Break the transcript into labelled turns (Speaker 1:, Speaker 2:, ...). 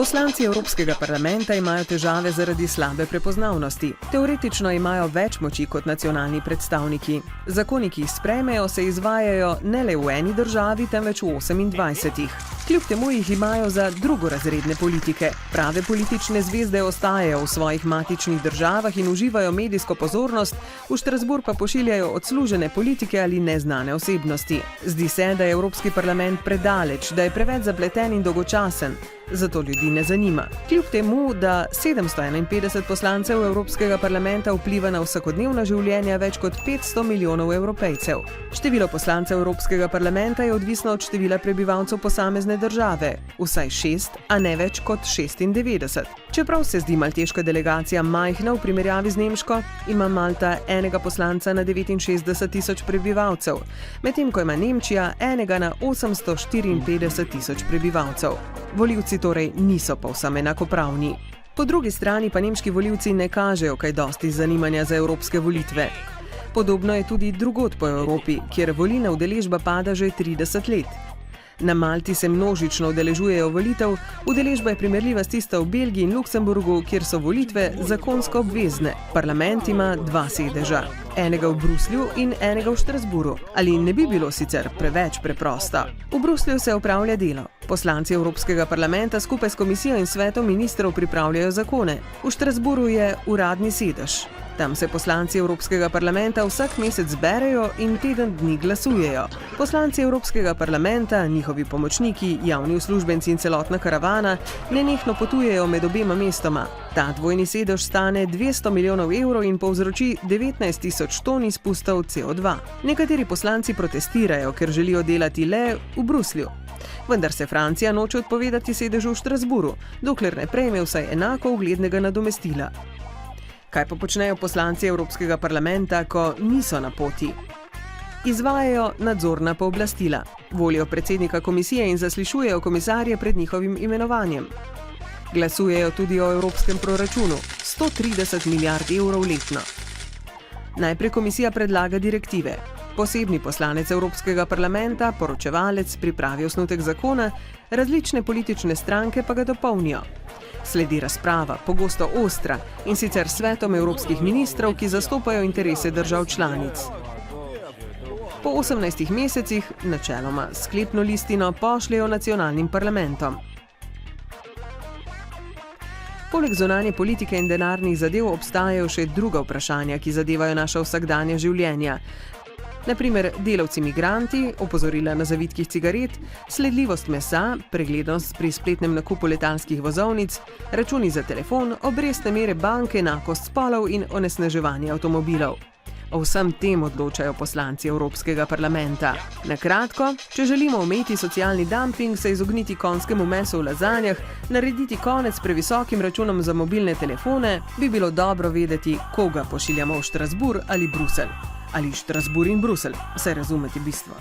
Speaker 1: Poslanci Evropskega parlamenta imajo težave zaradi slabe prepoznavnosti. Teoretično imajo več moči kot nacionalni predstavniki. Zakoni, ki jih sprejmejo, se izvajajo ne le v eni državi, temveč v 28. Kljub temu jih imajo za drugorazredne politike. Prave politične zvezde ostajajo v svojih matičnih državah in uživajo medijsko pozornost, v Štrasburg pa pošiljajo odslužene politike ali neznane osebnosti. Zdi se, da je Evropski parlament predaleč, da je preveč zapleten in dolgočasen. Zato ljudi ne zanima. Kljub temu, da 751 poslancev Evropskega parlamenta vpliva na vsakodnevna življenja več kot 500 milijonov Evropejcev. Število poslancev Evropskega parlamenta je odvisno od števila prebivalcev posamezne države, vsaj 6, a ne več kot 96. Čeprav se zdi malteška delegacija majhna v primerjavi z nemško, ima Malta enega poslanca na 69 tisoč prebivalcev, medtem ko ima Nemčija enega na 854 tisoč prebivalcev. Volivci torej niso povsem enakopravni. Po drugi strani pa nemški volivci ne kažejo kaj dosti zanimanja za evropske volitve. Podobno je tudi drugod po Evropi, kjer volilna udeležba pada že 30 let. Na Malti se množično udeležujejo volitev, udeležba je primerljiva s tisto v Belgiji in Luksemburgu, kjer so volitve zakonsko obvezne. Parlament ima 2 sedeža, enega v Bruslju in enega v Štrasburu. Ali ne bi bilo sicer preveč preprosto? V Bruslju se opravlja delo. Poslanci Evropskega parlamenta skupaj s komisijo in svetom ministrov pripravljajo zakone. V Štrasburu je uradni sedež. Tam se poslanci Evropskega parlamenta vsak mesec zberejo in teden dni glasujejo. Poslanci Evropskega parlamenta, njihovi pomočniki, javni uslužbenci in celotna karavana nenehno potujejo med obema mestoma. Ta dvojni sedež stane 200 milijonov evrov in povzroči 19 tisoč ton izpustov CO2. Nekateri poslanci protestirajo, ker želijo delati le v Bruslju. Vendar se Francija noče odpovedati sedežu v Štrasburu, dokler ne prejme vsaj enako uglednega nadomestila. Kaj pa počnejo poslanci Evropskega parlamenta, ko niso na poti? Izvajajo nadzorna pooblastila, volijo predsednika komisije in zaslišujejo komisarje pred njihovim imenovanjem. Glasujejo tudi o evropskem proračunu, 130 milijard evrov letno. Najprej komisija predlaga direktive. Posebni poslanec Evropskega parlamenta, poročevalec, pripravi osnutek zakona, različne politične stranke pa ga dopolnijo. Sledi razprava, pogosto ostra, in sicer s svetom evropskih ministrov, ki zastopajo interese držav članic. Po 18 mesecih, načeloma sklepno listino, pošljejo nacionalnim parlamentom. Poleg zunanje politike in denarnih zadev obstajajo še druga vprašanja, ki zadevajo naša vsakdanja življenja. Naprimer, delavci migranti, opozorila na zavitkih cigaret, sledljivost mesa, preglednost pri spletnem nakupu letalskih vozovnic, računi za telefon, obrestne mere banke, enakost spolov in onesnaževanje avtomobilov. O vsem tem odločajo poslanci Evropskega parlamenta. Na kratko, če želimo omejiti socialni dumping, se izogniti konjskemu mesu v lazanjah, narediti konec previsokim računom za mobilne telefone, bi bilo dobro vedeti, koga pošiljamo v Štrasburg ali Bruselj. Ali Štrasburg in Bruselj, saj razumete bistvo.